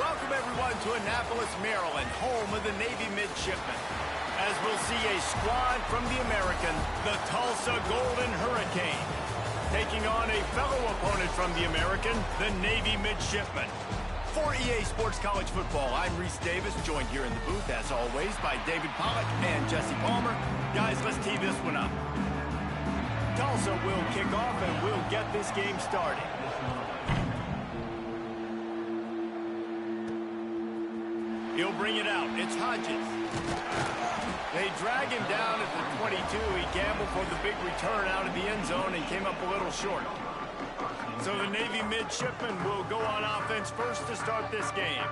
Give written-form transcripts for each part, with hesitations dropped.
Welcome, everyone, to Annapolis, Maryland, home of the Navy Midshipmen. As we'll see a squad from the American, the Tulsa Golden Hurricane, taking on a fellow opponent from the American, the Navy Midshipmen. For EA Sports College Football, I'm Reese Davis, joined here in the booth, as always, by David Pollack and Jesse Palmer. Guys, let's tee this one up. Tulsa will kick off, and we'll get this game started. He'll bring it out. It's Hodges. They drag him down at the 22. He gambled for the big return out of the end zone and came up a little short. So the Navy Midshipmen will go on offense first to start this game.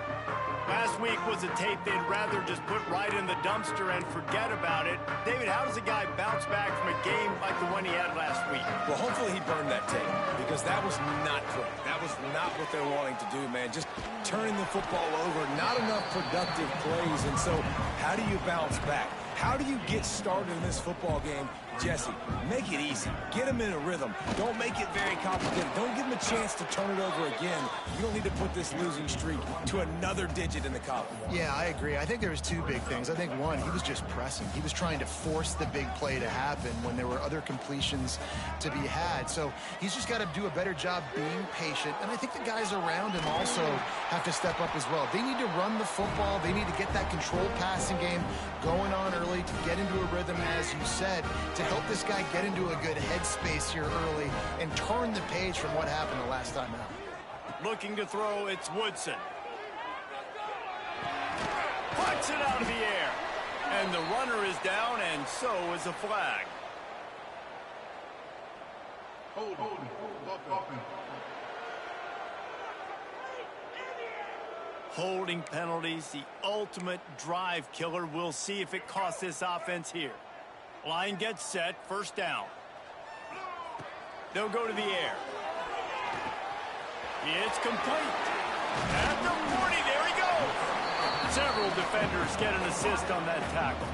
Last week was a tape they'd rather just put right in the dumpster and forget about it. David, how does a guy bounce back from a game like the one he had last week? Well, hopefully he burned that tape, because that was not great. That was not what they're wanting to do, man. Just turning the football over, not enough productive plays. And so how do you bounce back? How do you get started in this football game? Jesse, make it easy. Get him in a rhythm. Don't make it very complicated. Don't give him a chance to turn it over again. You don't need to put this losing streak to another digit in the column. Yeah, I agree. I think there was two big things. I think one, he was just pressing. He was trying to force the big play to happen when there were other completions to be had. So he's just got to do a better job being patient. And I think the guys around him also have to step up as well. They need to run the football. They need to get that controlled passing game going on early to get into a rhythm, as you said, to help this guy get into a good headspace here early and turn the page from what happened the last time out. Looking to throw, it's Woodson. Puts it out of the air. And the runner is down, and so is a flag. Holding penalties, the ultimate drive killer. We'll see if it costs this offense here. Line gets set, first down. They'll go to the air. It's complete. At the 40, there he goes. Several defenders get an assist on that tackle.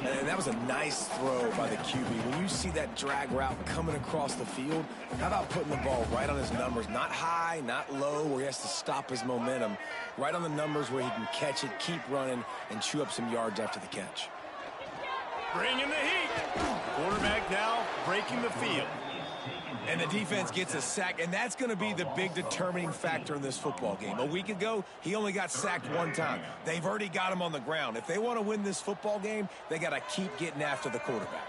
And that was a nice throw by the QB. When you see that drag route coming across the field, how about putting the ball right on his numbers? Not high, not low, where he has to stop his momentum. Right on the numbers where he can catch it, keep running, and chew up some yards after the catch. Bringing the heat. Quarterback now breaking the field. And the defense gets a sack, and that's going to be the big determining factor in this football game. A week ago, he only got sacked one time. They've already got him on the ground. If they want to win this football game, they got to keep getting after the quarterback.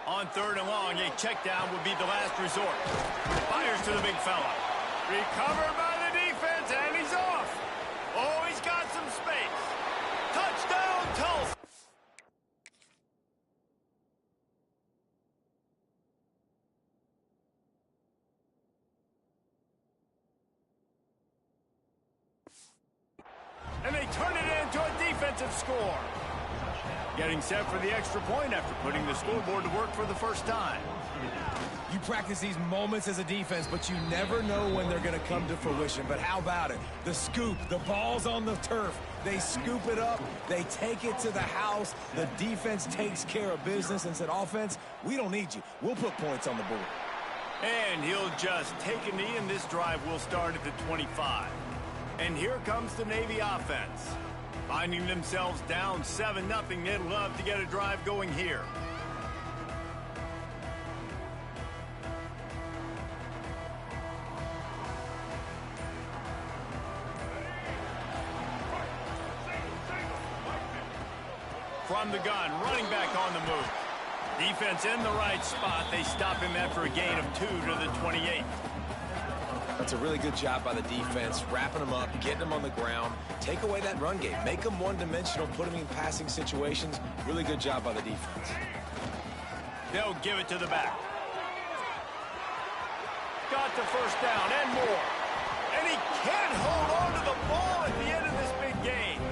On third and long, a check down would be the last resort. Fires to the big fella. Recovered by the defense, and he's off. Oh, he's got some space. Touchdown, Tulsa. And they turn it into a defensive score. Getting set for the extra point after putting the scoreboard to work for the first time. You practice these moments as a defense, but you never know when they're going to come to fruition. But how about it? The scoop, the ball's on the turf. They scoop it up. They take it to the house. The defense takes care of business and said, offense, we don't need you. We'll put points on the board. And he'll just take a knee, and this drive will start at the 25. And here comes the Navy offense. Finding themselves down 7-0, they'd love to get a drive going here. From the gun, running back on the move. Defense in the right spot. They stop him after a gain of 2 to the 28. That's a really good job by the defense, wrapping them up, getting them on the ground. Take away that run game. Make them one-dimensional, put them in passing situations. Really good job by the defense. They'll give it to the back. Got the first down and more. And he can't hold on to the ball at the end of this big game.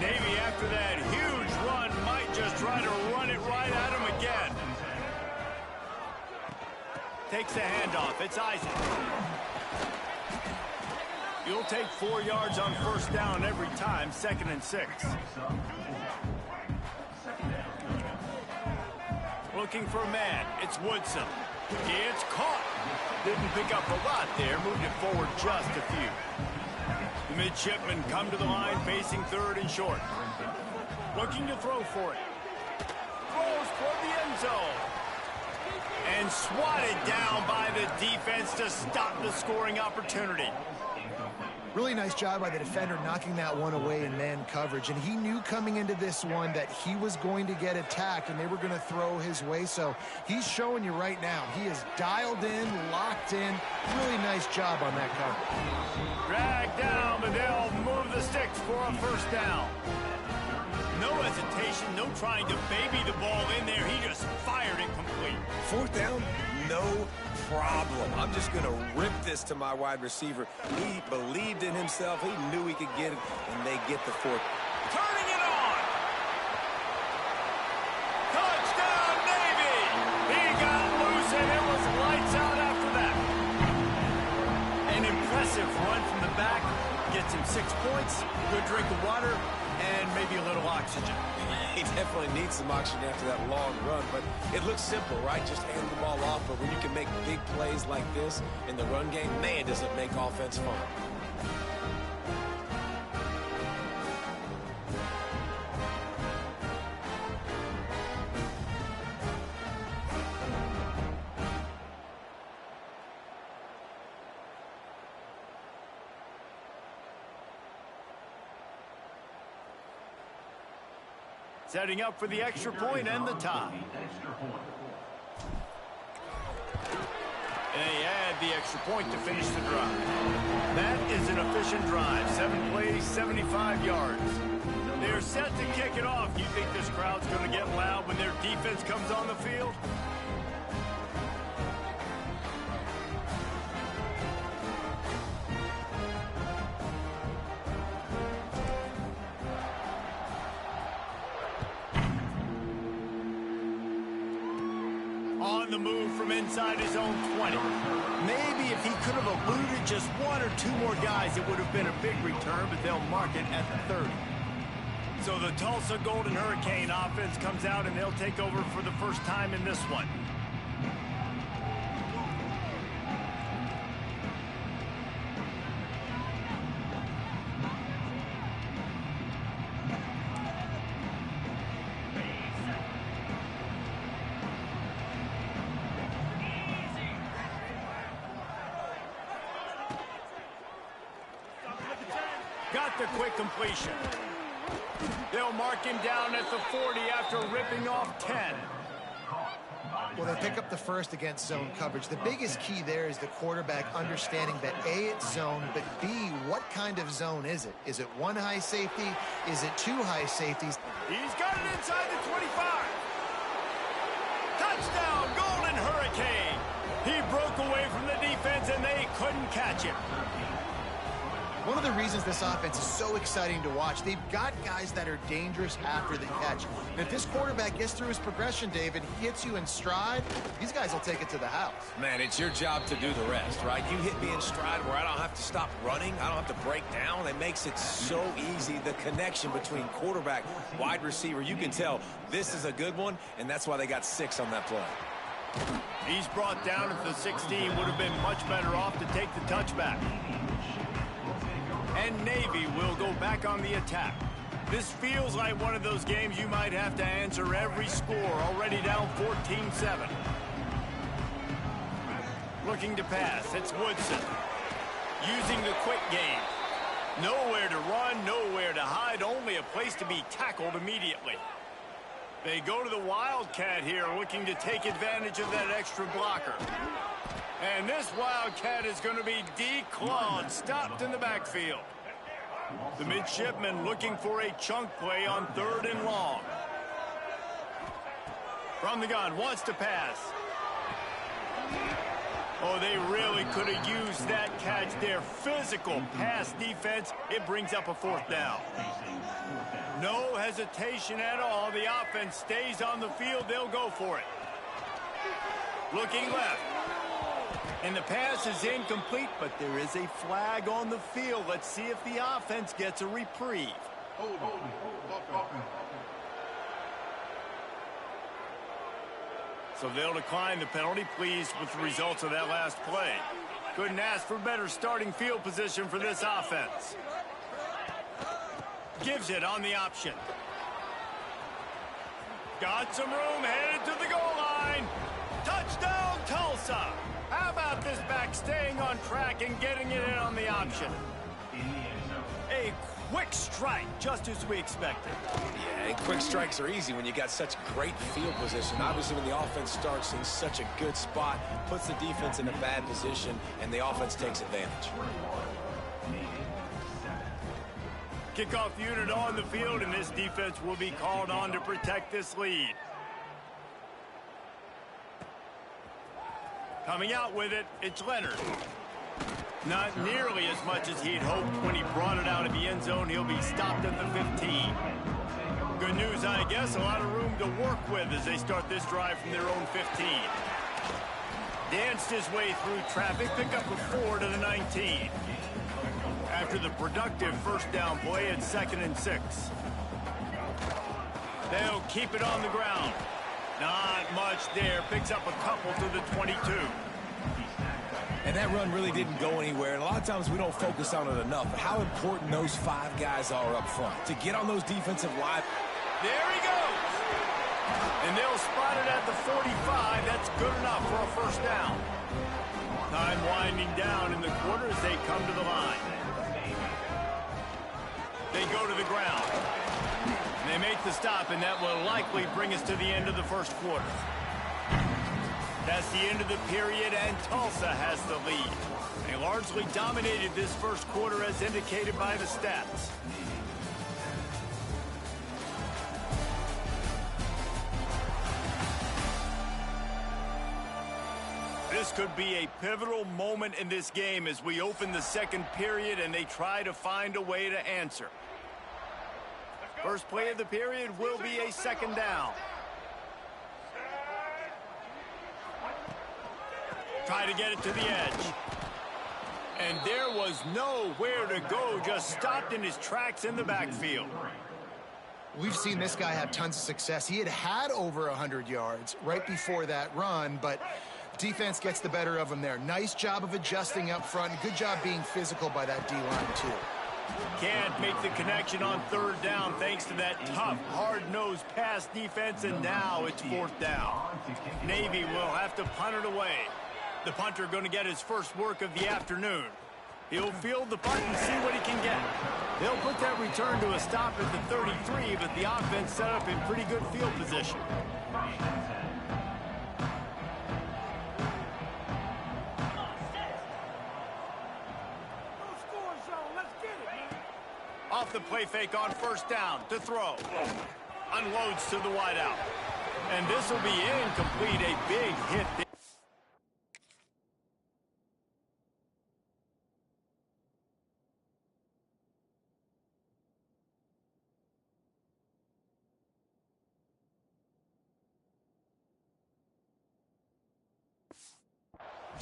Navy, after that huge run, might just try to run it right at him again. Takes the handoff. It's Isaac. You'll take 4 yards on first down every time, 2nd and 6. Looking for a man. It's Woodson. It's caught. Didn't pick up a lot there. Moved it forward just a few. The midshipmen come to the line facing third and short. Looking to throw for it. Throws for the end zone. And swatted down by the defense to stop the scoring opportunity. Really nice job by the defender knocking that one away in man coverage. And he knew coming into this one that he was going to get attacked and they were going to throw his way. So he's showing you right now. He is dialed in, locked in. Really nice job on that cover. Drag down, but they'll move the sticks for a first down. No hesitation, no trying to baby the ball in there. He just fired it complete. Fourth down, no problem. I'm just going to rip this to my wide receiver. He believed in himself. He knew he could get it, and they get the fourth. Turning it on. Touchdown, Navy. He got loose, and it was lights out after that. An impressive run from the back. Gets him 6 points, good drink of water, and maybe a little oxygen. He definitely needs some oxygen after that long run, but it looks simple, right? Just hand the ball off, but when you can make big plays like this in the run game, man, does it make offense fun. Setting up for the extra point and the tie. And they add the extra point to finish the drive. That is an efficient drive. 7 plays, 75 yards. They're set to kick it off. You think this crowd's going to get loud when their defense comes on the field? On the move from inside his own 20. Maybe if he could have eluded just 1 or 2 more guys, it would have been a big return, but they'll mark it at the 30. So the Tulsa Golden Hurricane offense comes out, and they'll take over for the first time in this one. Got the quick completion. They'll mark him down at the 40 after ripping off 10. Well, they pick up the first against zone coverage. The biggest key there is the quarterback understanding that A, it's zone, but B, what kind of zone is it? Is it 1 high safety? Is it 2 high safeties? He's got it inside the 25. Touchdown, Golden Hurricane. He broke away from the defense, and they couldn't catch him. One of the reasons this offense is so exciting to watch, they've got guys that are dangerous after the catch. And if this quarterback gets through his progression, David, he hits you in stride, these guys will take it to the house. Man, it's your job to do the rest, right? You hit me in stride where I don't have to stop running. I don't have to break down. It makes it so easy. The connection between quarterback, wide receiver, you can tell this is a good one, and that's why they got 6 on that play. He's brought down at the 16. Would have been much better off to take the touchback. And Navy will go back on the attack. This feels like one of those games you might have to answer every score, already down 14-7. Looking to pass, it's Woodson. Using the quick game. Nowhere to run, nowhere to hide, only a place to be tackled immediately. They go to the Wildcat here, looking to take advantage of that extra blocker. And this Wildcat is going to be declawed, stopped in the backfield. The midshipmen looking for a chunk play on 3rd and long. From the gun, wants to pass. Oh, they really could have used that catch there. Physical pass defense. It brings up a 4th down. No hesitation at all. The offense stays on the field. They'll go for it. Looking left. And the pass is incomplete, but there is a flag on the field. Let's see if the offense gets a reprieve. So they'll decline the penalty, pleased with the results of that last play. Couldn't ask for better starting field position for this offense. Gives it on the option. Got some room, headed to the goal line. Touchdown, Tulsa. How about this back staying on track and getting it in on the option? A quick strike, just as we expected. Yeah, and quick strikes are easy when you got such great field position. Obviously, when the offense starts in such a good spot, puts the defense in a bad position, and the offense takes advantage. Kickoff unit on the field, and this defense will be called on to protect this lead. Coming out with it, it's Leonard. Not nearly as much as he'd hoped when he brought it out of the end zone. He'll be stopped at the 15. Good news, I guess. A lot of room to work with as they start this drive from their own 15. Danced his way through traffic, pick up a 4 to the 19. After the productive first down play, it's 2nd and 6. They'll keep it on the ground. Not much there. Picks up a couple to the 22. And that run really didn't go anywhere. And a lot of times we don't focus on it enough. But how important those 5 guys are up front to get on those defensive line. There he goes. And they'll spot it at the 45. That's good enough for a first down. Time winding down in the quarter as they come to the line. They go to the ground. They make the stop, and that will likely bring us to the end of the first quarter. That's the end of the period, and Tulsa has the lead. They largely dominated this first quarter as indicated by the stats. This could be a pivotal moment in this game as we open the second period and they try to find a way to answer. First play of the period will be a 2nd down. Try to get it to the edge. And there was nowhere to go, just stopped in his tracks in the backfield. We've seen this guy have tons of success. He had over 100 yards right before that run, but defense gets the better of him there. Nice job of adjusting up front. Good job being physical by that D-line, too. Can't make the connection on 3rd down thanks to that tough, hard-nosed pass defense, and now it's 4th down. Navy will have to punt it away. The punter going to get his first work of the afternoon. He'll field the punt and see what he can get. They'll put that return to a stop at the 33, but the offense set up in pretty good field position. Off the play fake on 1st down to throw. Unloads to the wideout. And this will be incomplete, a big hit.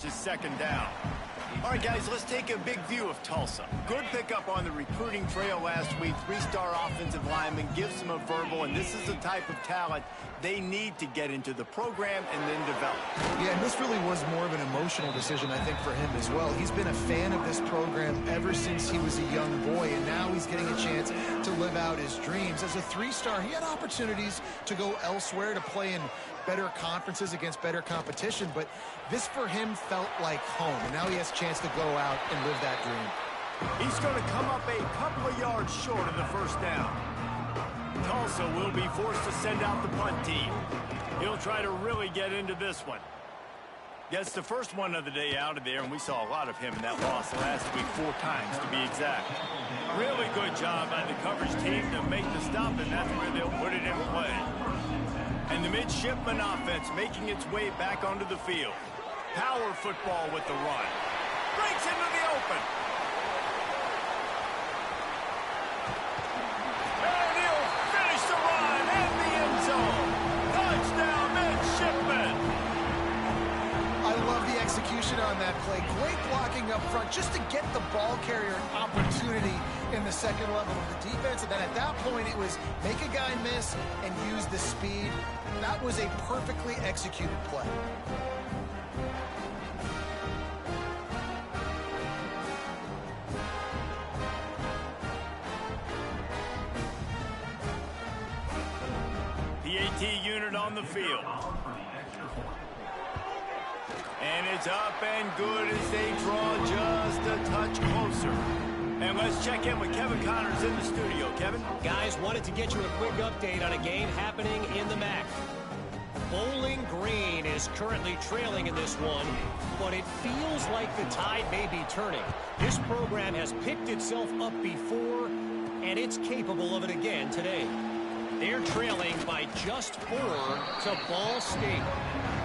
Just 2nd down. All right, guys, let's take a big view of Tulsa. Good pickup on the recruiting trail last week. 3-star offensive lineman gives them a verbal, and this is the type of talent they need to get into the program and then develop. Yeah, and this really was more of an emotional decision, I think, for him as well. He's been a fan of this program ever since he was a young boy, and now he's getting a chance to live out his dreams. As a 3-star, he had opportunities to go elsewhere, to play in better conferences against better competition, but this for him felt like home, and now he has a chance to go out and live that dream. He's going to come up a couple of yards short of the first down. Tulsa will be forced to send out the punt team. He'll try to really get into this one. Gets the first one of the day out of there, and we saw a lot of him in that loss last week, 4 times to be exact. Really good job by the coverage team to make the stop, and that's where they'll put it in play. And the midshipman offense making its way back onto the field. Power football with the run. Breaks into the open. And he'll finish the run in the end zone. Touchdown, midshipman. I love the execution on that play. Great blocking up front just to get the ball carrier an opportunity in the second level of the defense. And then at that point, it was make a guy miss and use the speed. That was a perfectly executed play. PAT unit on the field. And it's up and good as they draw just a touch closer. And let's check in with Kevin Connors in the studio. Kevin? Guys, wanted to get you a quick update on a game happening in the MAC. Bowling Green is currently trailing in this one, but it feels like the tide may be turning. This program has picked itself up before, and it's capable of it again today. They're trailing by just 4 to Ball State.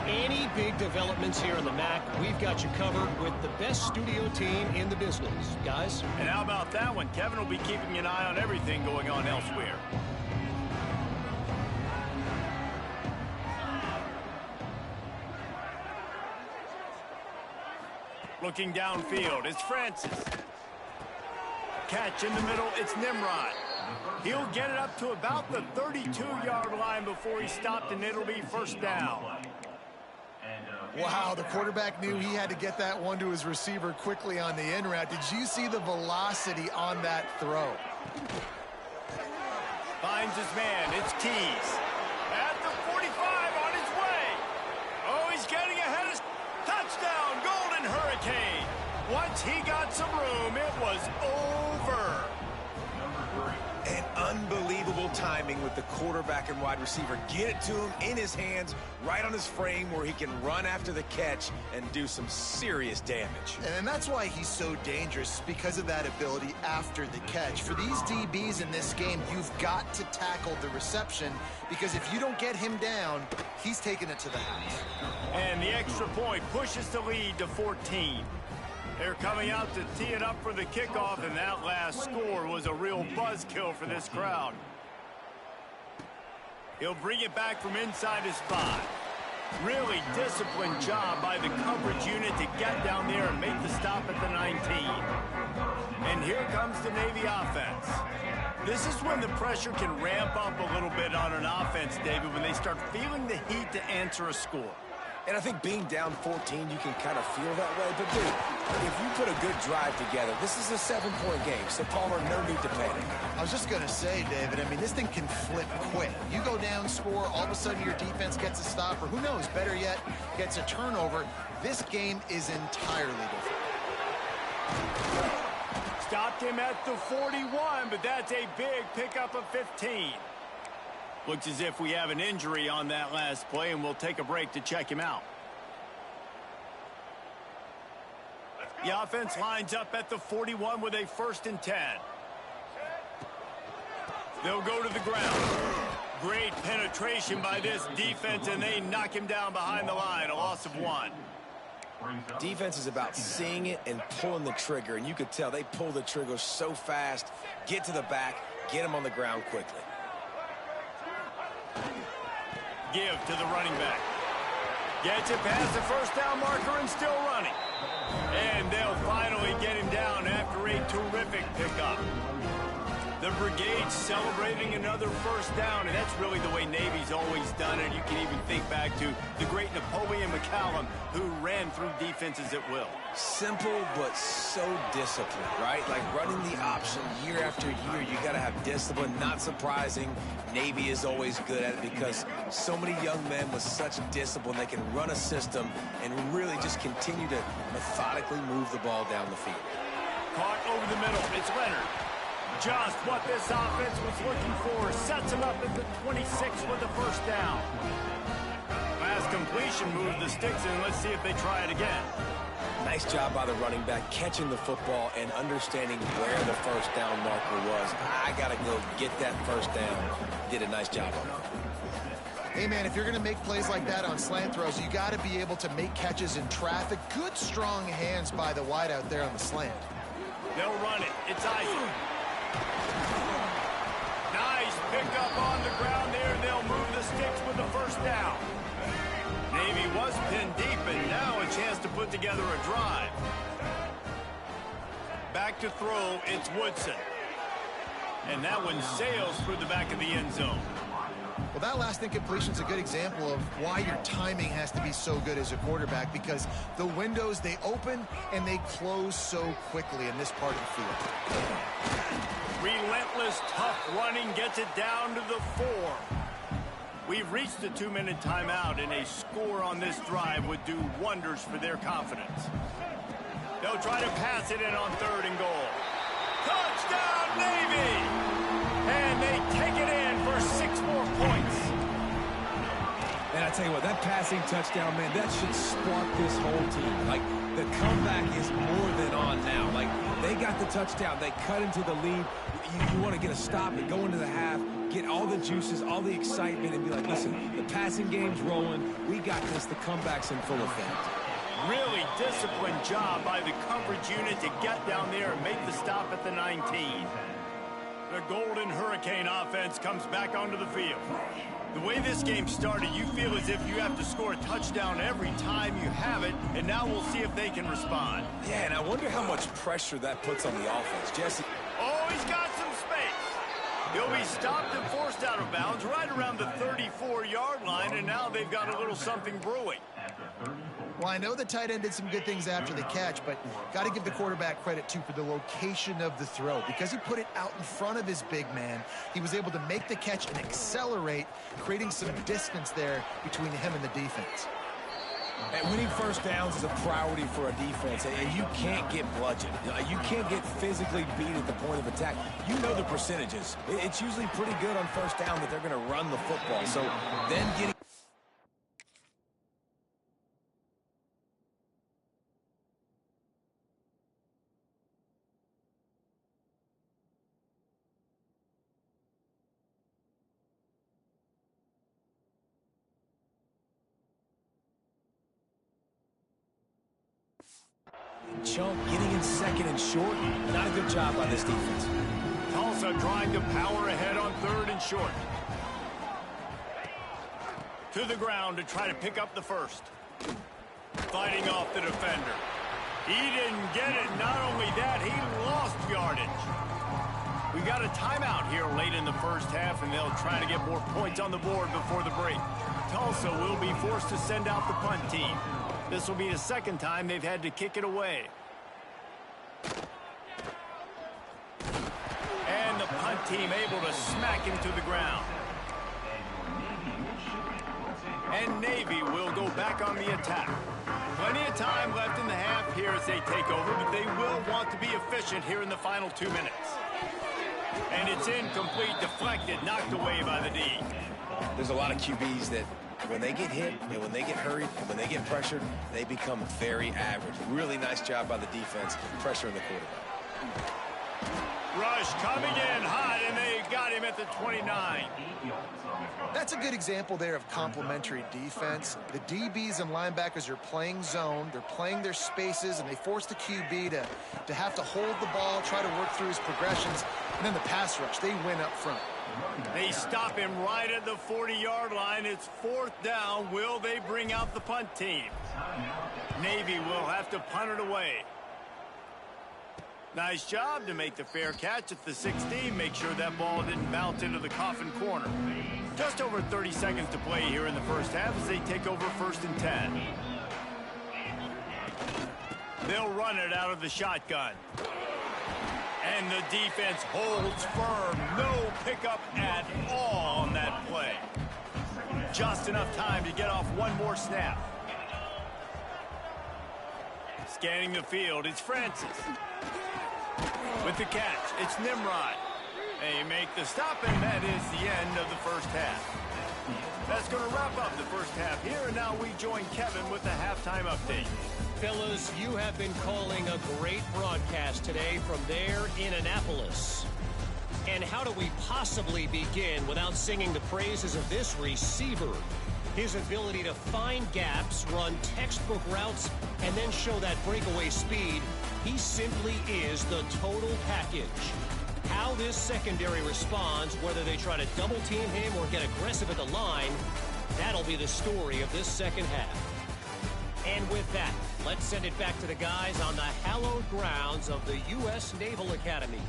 Any big developments here in the MAC, we've got you covered with the best studio team in the business. Guys? And how about that one? Kevin will be keeping an eye on everything going on elsewhere. Looking downfield, it's Francis. Catch in the middle, it's Nimrod. He'll get it up to about the 32-yard line before he's stopped, and it'll be first down. Wow, the quarterback knew he had to get that one to his receiver quickly on the in route. Did you see the velocity on that throw? Finds his man, it's Keys. At the 45 on his way. Oh, he's getting ahead of touchdown, Golden Hurricane. Once he got some room, it was over. And unbelievable timing with the quarterback and wide receiver. Get it to him in his hands, right on his frame where he can run after the catch and do some serious damage. And that's why he's so dangerous, because of that ability after the catch. For these DBs in this game, you've got to tackle the reception, because if you don't get him down, he's taking it to the house. And the extra point pushes the lead to 14. They're coming out to tee it up for the kickoff, and that last score was a real buzzkill for this crowd. He'll bring it back from inside his 5. Really disciplined job by the coverage unit to get down there and make the stop at the 19. And here comes the Navy offense. This is when the pressure can ramp up a little bit on an offense, David, when they start feeling the heat to answer a score. And I think being down 14, you can kind of feel that way. But, dude, if you put a good drive together, this is a 7-point game. So, Palmer, no need to panic. I was just going to say, David, I mean, this thing can flip quick. You go down, score, all of a sudden your defense gets a stop, or who knows, better yet, gets a turnover. This game is entirely different. Stopped him at the 41, but that's a big pickup of 15. Looks as if we have an injury on that last play, and we'll take a break to check him out. The offense lines up at the 41 with a 1st and 10. They'll go to the ground. Great penetration by this defense, and they knock him down behind the line, a loss of 1. Defense is about seeing it and pulling the trigger, and you could tell they pull the trigger so fast, get to the back, get him on the ground quickly. Give to the running back. Gets it past the first down marker and still running. And they'll finally get him down after a terrific pickup. The brigade celebrating another 1st down, and that's really the way Navy's always done it. You can even think back to the great Napoleon McCallum, who ran through defenses at will. Simple, but so disciplined, right? Like running the option year after year, you got to have discipline. Not surprising, Navy is always good at it because so many young men with such discipline, they can run a system and really just continue to methodically move the ball down the field. Caught over the middle, it's Leonard. Just what this offense was looking for. Sets him up at the 26 with the 1st down. Last completion moved the sticks in. Let's see if they try it again. Nice job by the running back catching the football and understanding where the 1st down marker was. I got to go get that 1st down. Did a nice job on it. Hey, man, if you're going to make plays like that on slant throws, you got to be able to make catches in traffic. Good, strong hands by the wide out there on the slant. They'll run it. It's Isaac. Nice pickup on the ground there. They'll move the sticks with the 1st down. Navy was pinned deep, and now a chance to put together a drive. Back to throw, it's Woodson. And that one sails through the back of the end zone. Well, that last incompletion is a good example of why your timing has to be so good as a quarterback, because the windows, they open and they close so quickly in this part of the field. Relentless, tough running gets it down to the 4. We've reached the 2-minute timeout, and a score on this drive would do wonders for their confidence. They'll try to pass it in on 3rd and goal. Touchdown, Navy! And they take it in for 6 more points. And I tell you what, that passing touchdown, man, that should spark this whole team. Like, the comeback is more than on now. Like, they got the touchdown. They cut into the lead. You want to get a stop and go into the half, get all the juices, all the excitement, and be like, listen, the passing game's rolling. We got this. The comeback's in full effect. Really disciplined job by the coverage unit to get down there and make the stop at the 19. The Golden Hurricane offense comes back onto the field. The way this game started, you feel as if you have to score a touchdown every time you have it, and now we'll see if they can respond. Yeah, and I wonder how much pressure that puts on the offense. Jesse. Oh, he's got some space. He'll be stopped and forced out of bounds right around the 34-yard line, and now they've got a little something brewing. Well, I know the tight end did some good things after the catch, but got to give the quarterback credit, too, for the location of the throw. Because he put it out in front of his big man, he was able to make the catch and accelerate, creating some distance there between him and the defense. And winning first downs is a priority for a defense, and you can't get bludgeoned. You can't get physically beat at the point of attack. You know the percentages. It's usually pretty good on first down that they're going to run the football. So then getting... Chunk getting in 2nd and short. Not a good job by this defense. Tulsa trying to power ahead on 3rd and short. To the ground to try to pick up the first. Fighting off the defender. He didn't get it. Not only that, he lost yardage. We got a timeout here late in the first half, and they'll try to get more points on the board before the break. Tulsa will be forced to send out the punt team. This will be the 2nd time they've had to kick it away. And the punt team able to smack him to the ground. And Navy will go back on the attack. Plenty of time left in the half here as they take over, but they will want to be efficient here in the final 2 minutes. And it's incomplete, deflected, knocked away by the D. There's a lot of QBs that when they get hit and when they get hurried and when they get pressured, they become very average. Really nice job by the defense pressuring the quarterback. Rush coming in hot, and they got him at the 29. That's a good example there of complementary defense. The DBs and linebackers are playing zone, they're playing their spaces, and they force the QB to have to hold the ball, try to work through his progressions, and then the pass rush, they win up front. They stop him right at the 40-yard line. It's 4th down. Will they bring out the punt team? Navy will have to punt it away. Nice job to make the fair catch at the 16. Make sure that ball didn't bounce into the coffin corner. Just over 30 seconds to play here in the first half as they take over 1st and 10. They'll run it out of the shotgun. And the defense holds firm. No pickup at all on that play. Just enough time to get off one more snap. Scanning the field, it's Francis. With the catch, it's Nimrod. They make the stop, and that is the end of the first half. That's going to wrap up the first half here, and now we join Kevin with the halftime update. Fellas, you have been calling a great broadcast today from there in Annapolis. And how do we possibly begin without singing the praises of this receiver? His ability to find gaps, run textbook routes, and then show that breakaway speed. He simply is the total package. How this secondary responds, whether they try to double team him or get aggressive at the line, that'll be the story of this second half. And with that, let's send it back to the guys on the hallowed grounds of the U.S. Naval Academy.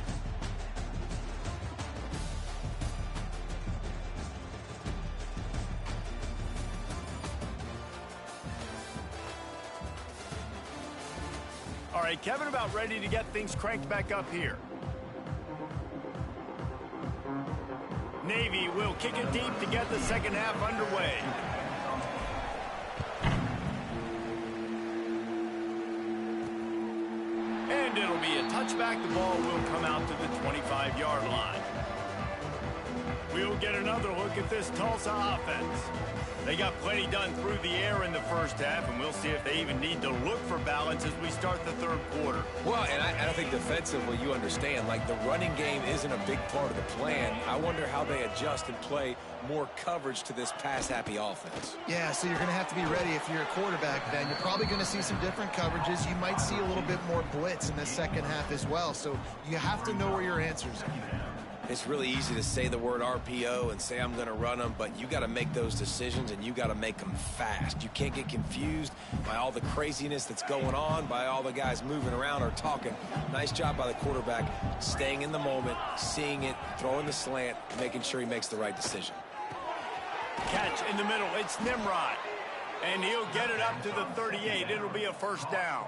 right, Kevin, about ready to get things cranked back up here. Navy will kick it deep to get the second half underway. And it'll be a touchback. The ball will come out to the 25-yard line. We'll get another look at this Tulsa offense. They got plenty done through the air in the first half, and we'll see if they even need to look for balance as we start the third quarter. Well, and I think defensively, you understand, like the running game isn't a big part of the plan. I wonder how they adjust and play more coverage to this pass-happy offense. Yeah, so you're going to have to be ready if you're a quarterback, Ben. You're probably going to see some different coverages. You might see a little bit more blitz in the second half as well, so you have to know where your answers are. It's really easy to say the word RPO and say I'm going to run them, but you got to make those decisions, and you got to make them fast. You can't get confused by all the craziness that's going on, by all the guys moving around or talking. Nice job by the quarterback, staying in the moment, seeing it, throwing the slant, making sure he makes the right decision. Catch in the middle. It's Nimrod. And he'll get it up to the 38. It'll be a first down.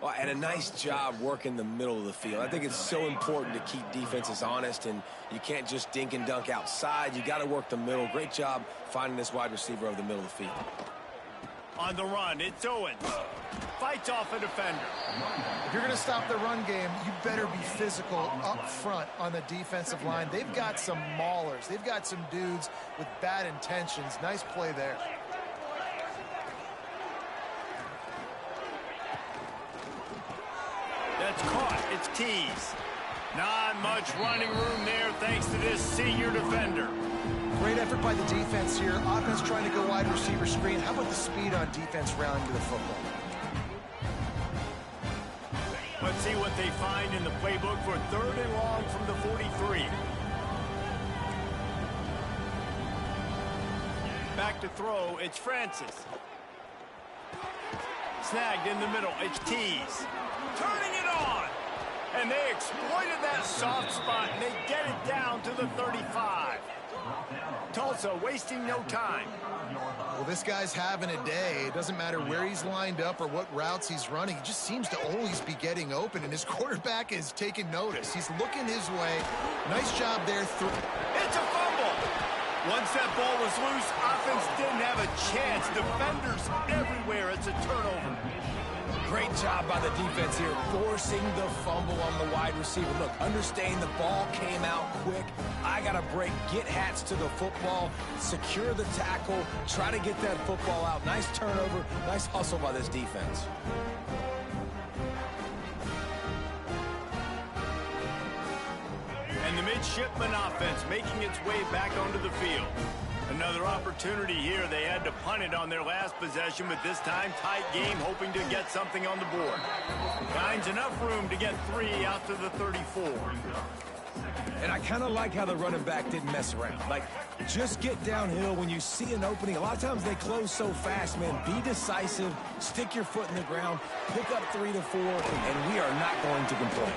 Well, and a nice job working the middle of the field. I think it's so important to keep defenses honest, and you can't just dink and dunk outside. You got to work the middle. Great job finding this wide receiver over the middle of the field. On the run, it's Owens. Fights off a defender. If you're going to stop the run game, you better be physical up front on the defensive line. They've got some maulers. They've got some dudes with bad intentions. Nice play there. That's caught. It's Keys. Not much running room there thanks to this senior defender. Great effort by the defense here. Offense trying to go wide receiver screen. How about the speed on defense rallying to the football? Let's see what they find in the playbook for third and long from the 43. Back to throw. It's Francis. Snagged in the middle. It's Tees. Turning it on. And they exploited that soft spot, and they get it down to the 35. Tulsa wasting no time. Well, this guy's having a day. It doesn't matter where he's lined up or what routes he's running. He just seems to always be getting open, and his quarterback is taking notice. He's looking his way. Nice job there. It's a fumble. Once that ball was loose, offense didn't have a chance. Defenders everywhere. It's a turnover. Great job by the defense here, forcing the fumble on the wide receiver. Look, understand the ball came out quick. I got to break, get hats to the football, secure the tackle, try to get that football out. Nice turnover, nice hustle by this defense. And the midshipman offense making its way back onto the field. Another opportunity here. They had to punt it on their last possession, but this time tight game, hoping to get something on the board. Finds enough room to get 3 out to the 34. And I kind of like how the running back didn't mess around. Like, just get downhill when you see an opening. A lot of times they close so fast, man. Be decisive, stick your foot in the ground, pick up 3 to 4, and we are not going to complain.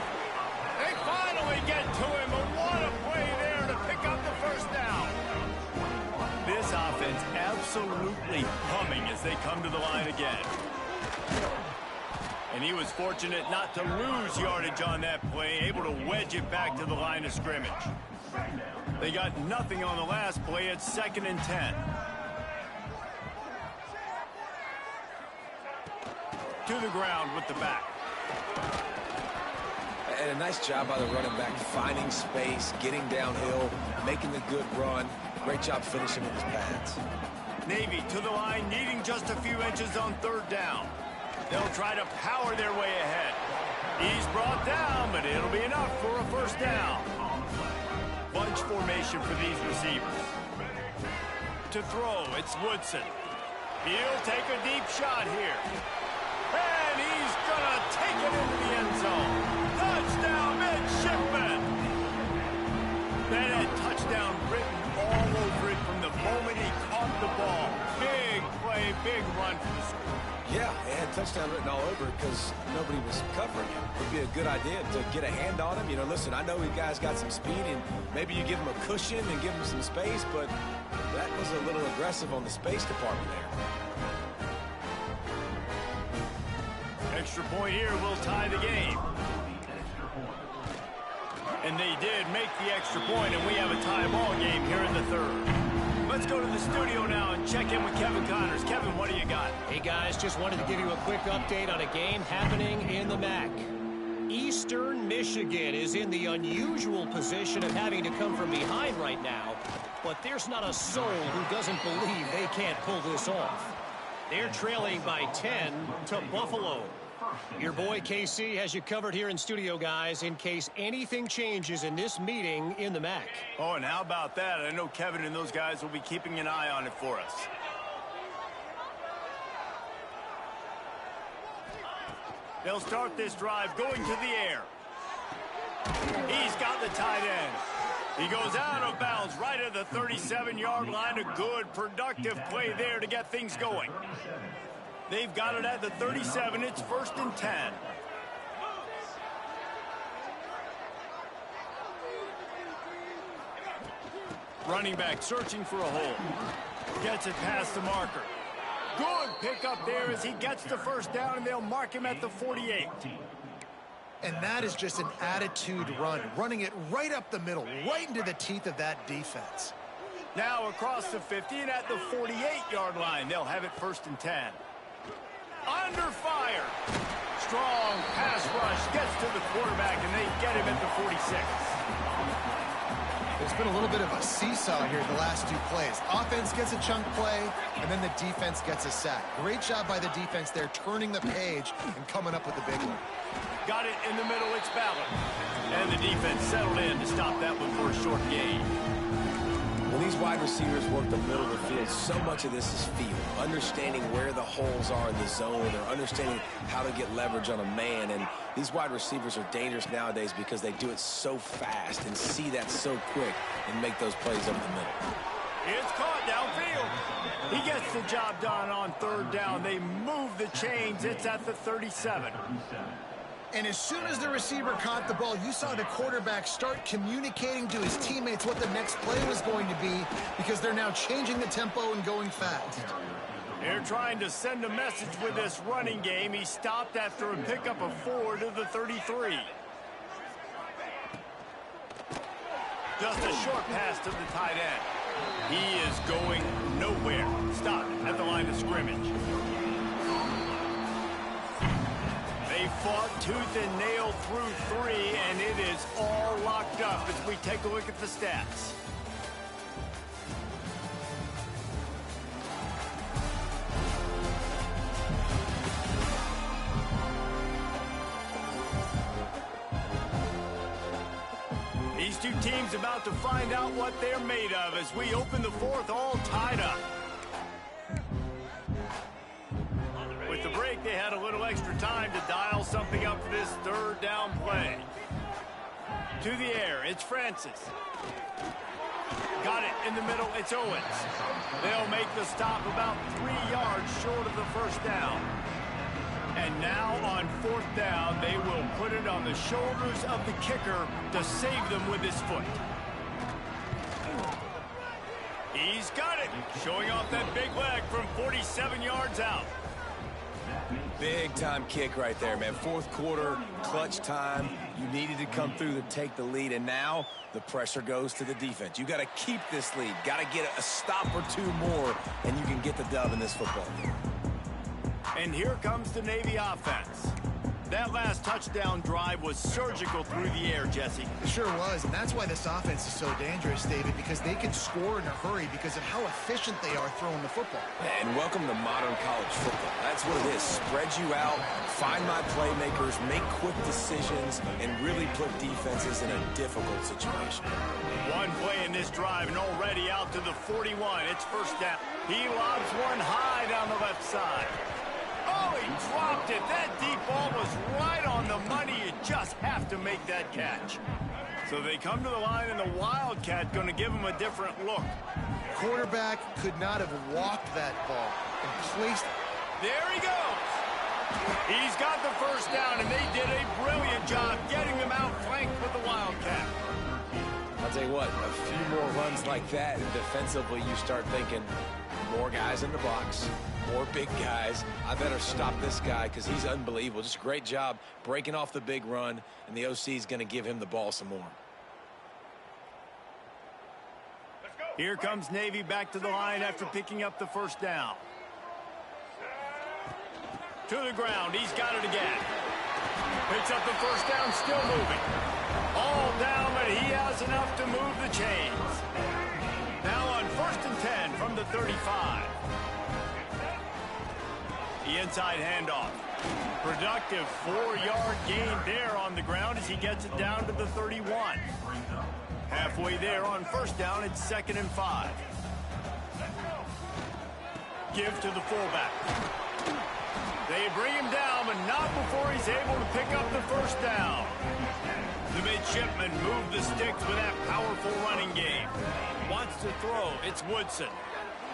They finally get to him, but what a play there to pick up the first down. This offense absolutely humming as they come to the line again. And he was fortunate not to lose yardage on that play, able to wedge it back to the line of scrimmage. They got nothing on the last play. It's 2nd and 10. To the ground with the back. And a nice job by the running back, finding space, getting downhill, making the good run. Great job finishing with his pads. Navy to the line, needing just a few inches on 3rd down. They'll try to power their way ahead. He's brought down, but it'll be enough for a first down. Bunch formation for these receivers. To throw, it's Woodson. He'll take a deep shot here. And he's going to take it into the end zone. Touchdown, midshipman! That had touchdown written all over it from the moment he caught the ball. Big play, big run for the score. Yeah, it had touchdown written all over it because nobody was covering him. It would be a good idea to get a hand on him. You know, listen, I know you guys got some speed, and maybe you give him a cushion and give him some space, but that was a little aggressive on the space department there. Extra point here will tie the game. And they did make the extra point, and we have a tie ball game here in the third. Let's go to the studio now and check in with Kevin Connors. Kevin, what do you got? Hey, guys, just wanted to give you a quick update on a game happening in the MAC. Eastern Michigan is in the unusual position of having to come from behind right now, but there's not a soul who doesn't believe they can't pull this off. They're trailing by 10 to Buffalo. Your boy KC has you covered here in studio, guys, in case anything changes in this meeting in the MAC. Oh, and how about that? I know Kevin and those guys will be keeping an eye on it for us. They'll start this drive going to the air. He's got the tight end. He goes out of bounds right at the 37-yard line. A good, productive play there to get things going. They've got it at the 37. It's 1st and 10. Running back searching for a hole. Gets it past the marker. Good pickup there as he gets the first down, and they'll mark him at the 48. And that is just an attitude run, running it right up the middle, right into the teeth of that defense. Now across the 50 and at the 48-yard line. They'll have it 1st and 10. Under fire. Strong pass rush gets to the quarterback, and they get him at the 46. There's been a little bit of a seesaw here the last two plays. Offense gets a chunk play, and then the defense gets a sack. Great job by the defense there, turning the page and coming up with the big one. Got it in the middle, it's Ballard. And the defense settled in to stop that one for a short gain. When these wide receivers work the middle of the field, so much of this is feel. Understanding where the holes are in the zone, or understanding how to get leverage on a man. And these wide receivers are dangerous nowadays because they do it so fast and see that so quick and make those plays over the middle. It's caught downfield. He gets the job done on 3rd down. They move the chains. It's at the 37. And as soon as the receiver caught the ball, you saw the quarterback start communicating to his teammates what the next play was going to be, because they're now changing the tempo and going fast. They're trying to send a message with this running game. He stopped after a pickup of 4 to the 33. Just a short pass to the tight end. He is going nowhere. Stop at the line of scrimmage. They fought tooth and nail through 3, and it is all locked up as we take a look at the stats. These two teams about to find out what they're made of as we open the 4th, all tied up. With the break, they had a little extra time to dial something up for this 3rd down play. To the air, it's Francis. Got it in the middle, it's Owens. They'll make the stop about 3 yards short of the 1st down. And now on 4th down, they will put it on the shoulders of the kicker to save them with his foot. He's got it, showing off that big leg from 47 yards out. Big-time kick right there, man. 4th quarter, clutch time. You needed to come through to take the lead, and now the pressure goes to the defense. You got to keep this lead. Got to get a stop or 2 more, and you can get the dub in this football game. And here comes the Navy offense. That last touchdown drive was surgical through the air, Jesse. It sure was, and that's why this offense is so dangerous, David, because they can score in a hurry because of how efficient they are throwing the football. And welcome to modern college football. That's what it is. Spread you out, find my playmakers, make quick decisions, and really put defenses in a difficult situation. One play in this drive, and already out to the 41. It's 1st down. He lobs one high down the left side. Oh, he dropped it. That deep ball was right on the money. You just have to make that catch. So they come to the line, and the Wildcat going to give him a different look. Quarterback could not have walked that ball and placed it. There he goes. He's got the 1st down, and they did a brilliant job getting him outflanked with the Wildcat. I'll tell you what, a few more runs like that, and defensively you start thinking, more guys in the box, more big guys. I better stop this guy because he's unbelievable. Just a great job breaking off the big run, and the OC is going to give him the ball some more. Here comes Navy back to the line after picking up the first down. To the ground. He's got it again. Picks up the first down, still moving. All down, but he has enough to move the chains. Now on 1st and 10 from the 35. The inside handoff. Productive 4-yard gain there on the ground as he gets it down to the 31. Halfway there on first down, it's 2nd and 5. Give to the fullback. They bring him down, but not before he's able to pick up the first down. The midshipmen move the sticks with that powerful running game. Wants to throw. It's Woodson.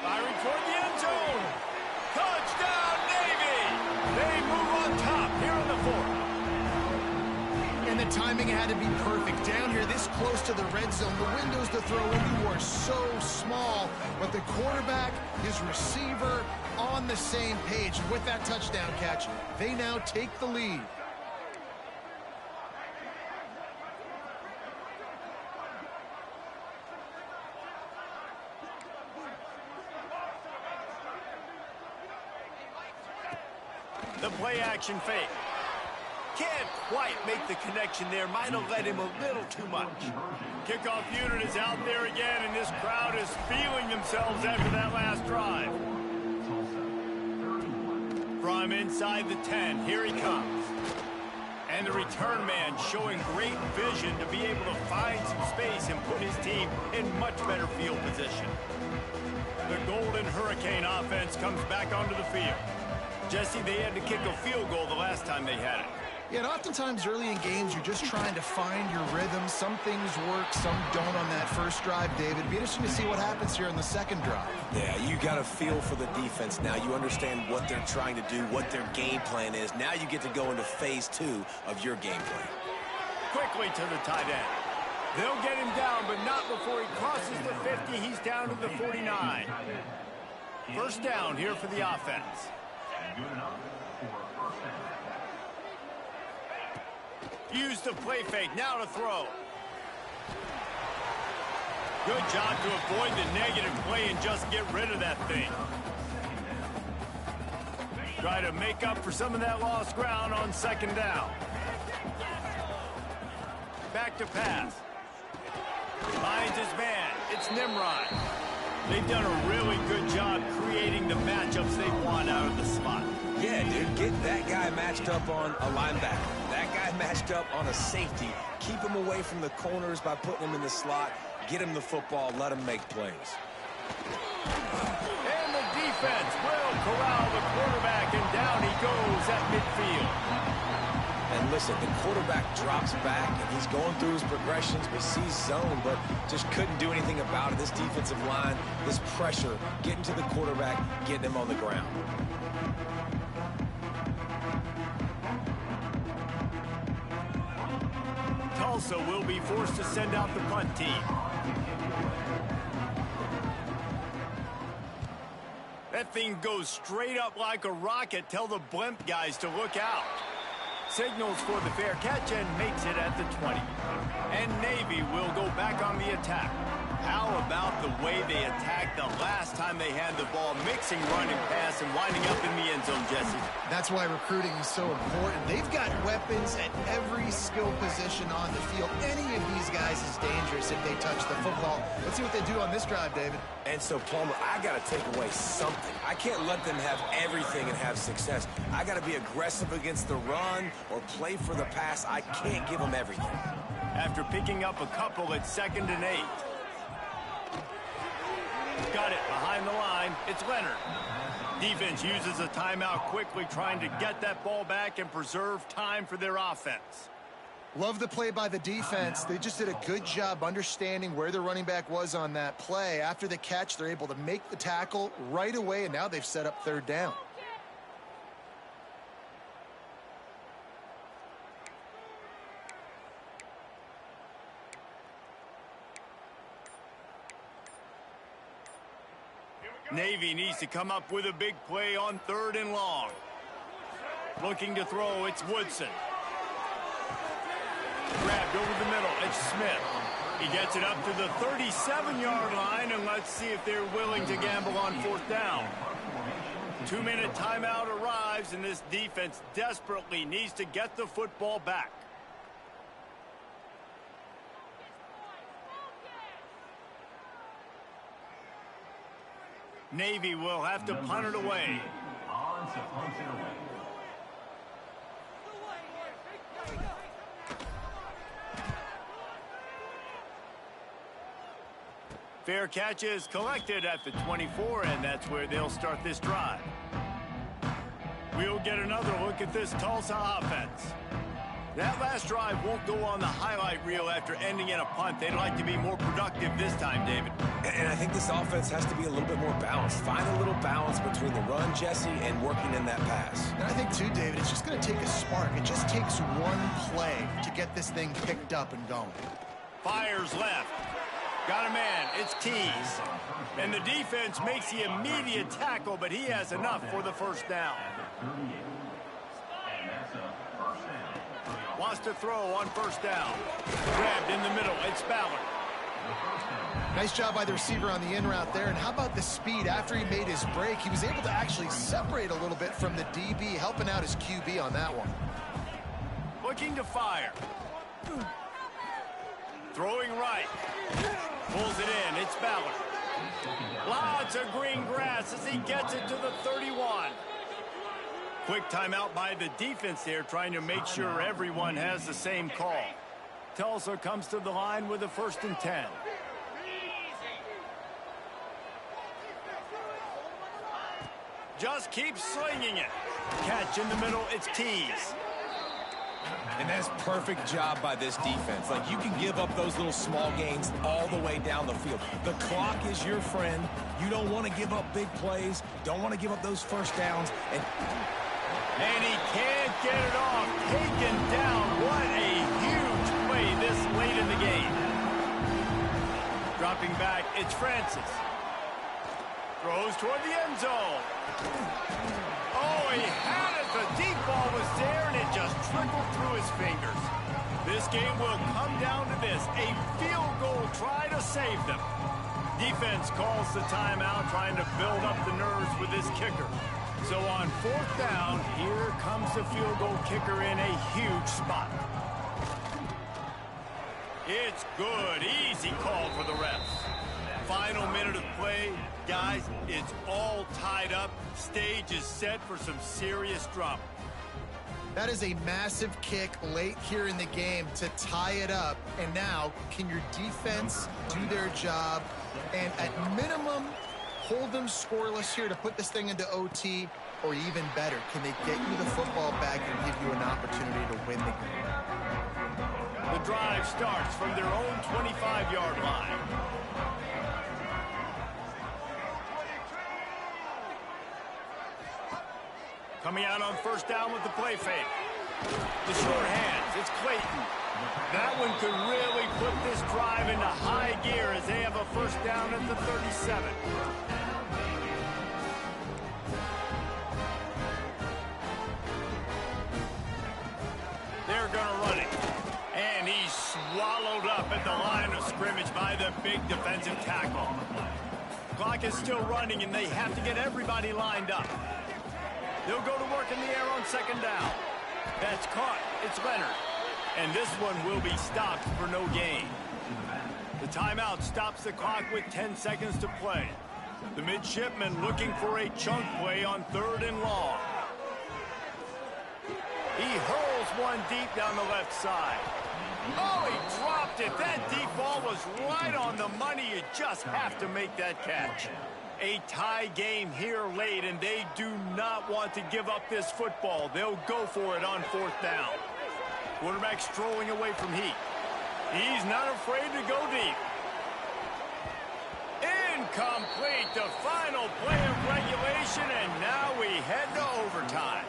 Firing toward the end zone. Touchdown, Navy! They move on top here in the 4th. And the timing had to be perfect. Down here, this close to the red zone, the windows to throw into are so small. But the quarterback, his receiver, on the same page. And with that touchdown catch, they now take the lead. The play action fake. Can't quite make the connection there. Might have led him a little too much. Kickoff unit is out there again, and this crowd is feeling themselves after that last drive. From inside the 10, here he comes. And the return man showing great vision to be able to find some space and put his team in much better field position. The Golden Hurricane offense comes back onto the field. Jesse, they had to kick a field goal the last time they had it. Yeah, and oftentimes early in games, you're just trying to find your rhythm. Some things work, some don't on that first drive, David. It'd be interesting to see what happens here on the second drive. Yeah, you got a feel for the defense now. You understand what they're trying to do, what their game plan is. Now you get to go into phase 2 of your game plan. Quickly to the tight end. They'll get him down, but not before he crosses the 50. He's down to the 49. First down here for the offense. Use the play fake, now to throw. Good job to avoid the negative play and just get rid of that thing. Try to make up for some of that lost ground on second down. Back to pass. Finds his man. It's Nimrod. They've done a really good job creating the matchups they want out of the slot. Yeah, dude, get that guy matched up on a linebacker. That guy matched up on a safety. Keep him away from the corners by putting him in the slot. Get him the football. Let him make plays. And the defense will corral the quarterback, and down he goes at midfield. And listen, the quarterback drops back, and he's going through his progressions, but sees zone, but just couldn't do anything about it. This defensive line, this pressure, getting to the quarterback, getting him on the ground. Tulsa will be forced to send out the punt team. That thing goes straight up like a rocket. Tell the blimp guys to look out. Signals for the fair catch and makes it at the 20. And Navy will go back on the attack. How about the way they attacked the last time they had the ball, mixing run and pass and winding up in the end zone, Jesse? That's why recruiting is so important. They've got weapons at every skill position on the field. Any of these guys is dangerous if they touch the football. Let's see what they do on this drive, David. And so, Palmer, I got to take away something. I can't let them have everything and have success. I got to be aggressive against the run or play for the pass. I can't give them everything. After picking up a couple at 2nd and 8. Got it behind the line. It's Leonard. Defense uses a timeout quickly, trying to get that ball back and preserve time for their offense. Love the play by the defense. They just did a good job understanding where the running back was on that play. After the catch, they're able to make the tackle right away, and now they've set up 3rd down. Navy needs to come up with a big play on 3rd and long. Looking to throw, it's Woodson. Grabbed over the middle, it's Smith. He gets it up to the 37-yard line, and let's see if they're willing to gamble on 4th down. 2-minute timeout arrives, and this defense desperately needs to get the football back. Navy will have to punt it away. Fair catch is collected at the 24, and that's where they'll start this drive. We'll get another look at this Tulsa offense. That last drive won't go on the highlight reel after ending in a punt. They'd like to be more productive this time, David. And I think this offense has to be a little bit more balanced. Find a little balance between the run, Jesse, and working in that pass. And I think, too, David, it's just going to take a spark. It just takes one play to get this thing picked up and going. Fires left. Got a man. It's Keys. And the defense makes the immediate tackle, but he has enough for the 1st down. Wants to throw on 1st down. Grabbed in the middle. It's Ballard. Nice job by the receiver on the in route there. And how about the speed? After he made his break, he was able to actually separate a little bit from the DB, helping out his QB on that one. Looking to fire. Throwing right. Pulls it in. It's Ballard. Lots of green grass as he gets it to the 31. Quick timeout by the defense there, trying to make sure everyone has the same call. Tulsa comes to the line with a 1st and 10. Just keep slinging it. Catch in the middle, it's Keys. And that's perfect job by this defense. Like, you can give up those little small gains all the way down the field. The clock is your friend. You don't want to give up big plays. Don't want to give up those 1st downs. And he can't get it off. Taken down. What a huge play this late in the game. Dropping back, it's Francis. Throws toward the end zone. Oh, he had it. The deep ball was there, and it just trickled through his fingers. This game will come down to this. A field goal try to save them. Defense calls the timeout, trying to build up the nerves with this kicker. So on 4th down, here comes the field goal kicker in a huge spot. It's good. Easy call for the refs. Final minute of play. Guys, it's all tied up. Stage is set for some serious drama. That is a massive kick late here in the game to tie it up. And now, can your defense do their job and at minimum hold them scoreless here to put this thing into OT? Or even better, can they get you the football back and give you an opportunity to win the game? The drive starts from their own 25-yard line. Coming out on 1st down with the play fake. The short hands, it's Clayton. That one could really put this drive into high gear as they have a 1st down at the 37. They're going to run it. And he's swallowed up at the line of scrimmage by the big defensive tackle. Clock is still running, and they have to get everybody lined up. They'll go to work in the air on 2nd down. That's caught. It's Leonard. And this one will be stopped for no gain. The timeout stops the clock with 10 seconds to play. The midshipman looking for a chunk play on 3rd and long. He hurls one deep down the left side. Oh, he dropped it. That deep ball was right on the money. You just have to make that catch. A tie game here late, and they do not want to give up this football. They'll go for it on 4th down. Quarterback strolling away from heat. He's not afraid to go deep. Incomplete. The final play of regulation, and now we head to overtime.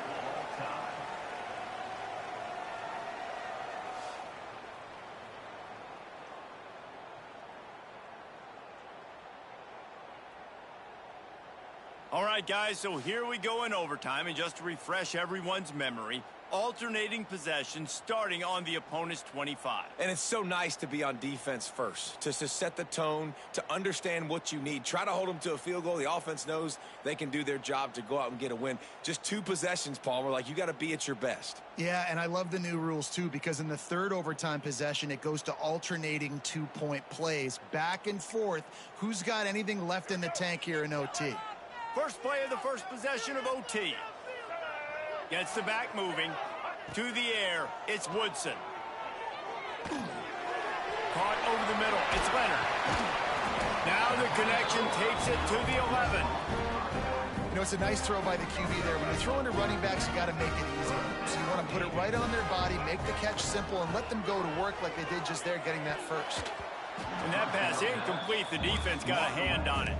All right, guys, so here we go in overtime, and just to refresh everyone's memory, alternating possession starting on the opponent's 25. And it's so nice to be on defense first, to set the tone, to understand what you need. Try to hold them to a field goal. The offense knows they can do their job to go out and get a win. Just 2 possessions, Palmer, like you got to be at your best. Yeah, and I love the new rules, too, because in the third overtime possession, it goes to alternating 2-point plays. Back and forth. Who's got anything left in the tank here in OT? First play of the first possession of OT. Gets the back moving. To the air, it's Woodson. Caught over the middle, it's Leonard. Now the connection takes it to the 11. You know, it's a nice throw by the QB there. When you're throwing to running backs, you got to make it easy. So you want to put it right on their body, make the catch simple, and let them go to work like they did just there, getting that first. And that pass incomplete. The defense got a hand on it.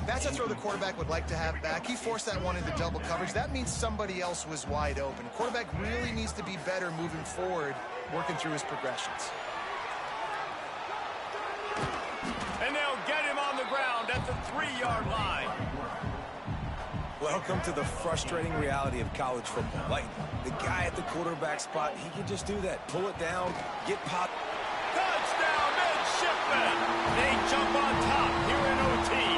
That's a throw the quarterback would like to have back. He forced that one into double coverage. That means somebody else was wide open. Quarterback really needs to be better moving forward, working through his progressions. And they'll get him on the ground at the 3-yard line. Welcome to the frustrating reality of college football. Like, the guy at the quarterback spot, he can just do that. Pull it down, get popped. Touchdown, midshipmen! They jump on top here in OT.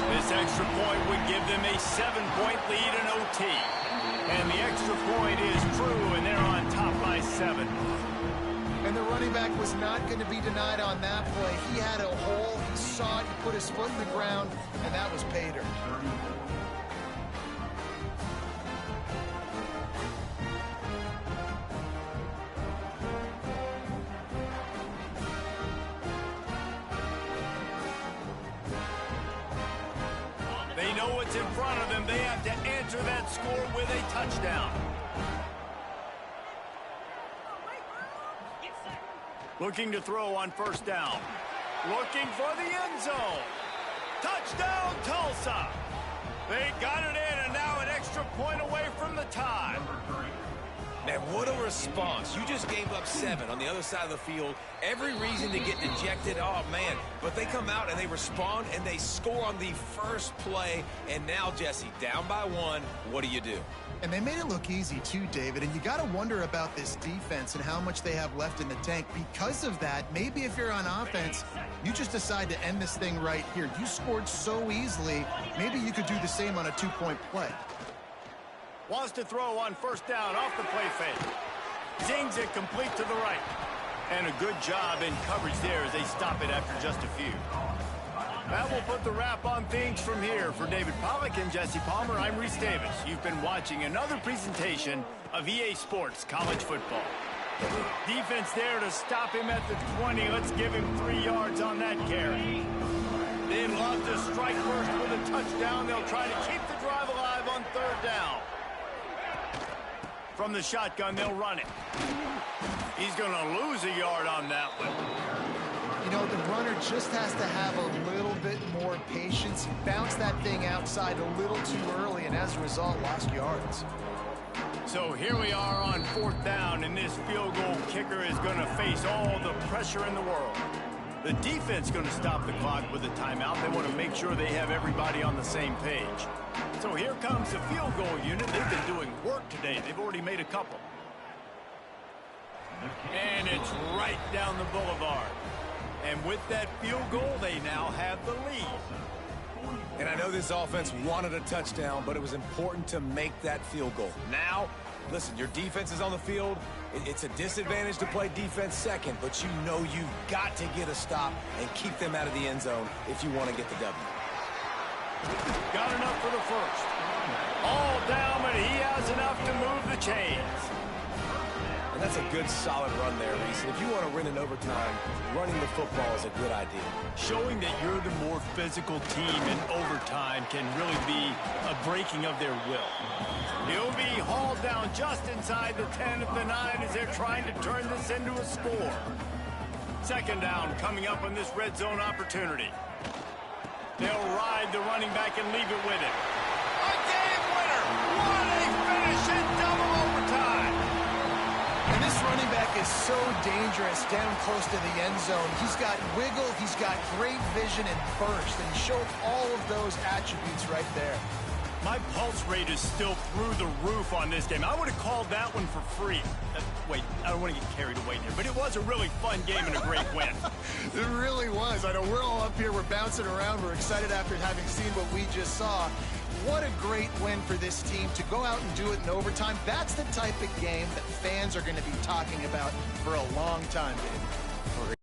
This extra point would give them a 7-point lead in OT. And the extra point is true, and they're on top by 7. And the running back was not going to be denied on that play. He had a hole, he saw it, he put his foot in the ground, and that was pay dirt. They know what's in front of them. They have to answer that score with a touchdown. Looking to throw on first down. Looking for the end zone. Touchdown, Tulsa. They got it in, and now an extra point away from the tie. Man, what a response. You just gave up 7 on the other side of the field. Every reason to get dejected. Oh, man. But they come out and they respond and they score on the first play. And now, Jesse, down by 1, what do you do? And they made it look easy too, David. And you got to wonder about this defense and how much they have left in the tank. Because of that, maybe if you're on offense, you just decide to end this thing right here. You scored so easily, maybe you could do the same on a 2-point play. Wants to throw on first down off the play fake. Zings it complete to the right. And a good job in coverage there as they stop it after just a few. That will put the wrap on things from here. For David Pollack and Jesse Palmer, I'm Reese Davis. You've been watching another presentation of EA Sports College Football. Defense there to stop him at the 20. Let's give him 3 yards on that carry. They'd love to strike first with a touchdown. They'll try to keep the drive alive on third down. From the shotgun, they'll run it. He's going to lose a yard on that one. You know, the runner just has to have a little bit more patience. He bounced that thing outside a little too early, and as a result, lost yards. So here we are on fourth down, and this field goal kicker is going to face all the pressure in the world. The defense going to stop the clock with a timeout. They want to make sure they have everybody on the same page. So here comes the field goal unit. They've been doing work today. They've already made a couple. And it's right down the boulevard. And with that field goal, they now have the lead. And I know this offense wanted a touchdown, but it was important to make that field goal. Now, listen, your defense is on the field. It's a disadvantage to play defense second, but you know you've got to get a stop and keep them out of the end zone if you want to get the W. Got enough for the first. All down, but he has enough to move the chains. And that's a good, solid run there, Reese. If you want to win in overtime, running the football is a good idea. Showing that you're the more physical team in overtime can really be a breaking of their will. He'll be hauled down just inside the 10 at the 9 as they're trying to turn this into a score. Second down coming up on this red zone opportunity. They'll ride the running back and leave it with him. A game winner! What a finish in double overtime! And this running back is so dangerous down close to the end zone. He's got wiggle, he's got great vision and burst, and he showed all of those attributes right there. My pulse rate is still through the roof on this game. I would have called that one for free. Wait, I don't want to get carried away here, but it was a really fun game and a great win. It really was. I know we're all up here, we're bouncing around, we're excited after having seen what we just saw. What a great win for this team to go out and do it in overtime. That's the type of game that fans are going to be talking about for a long time, Dave.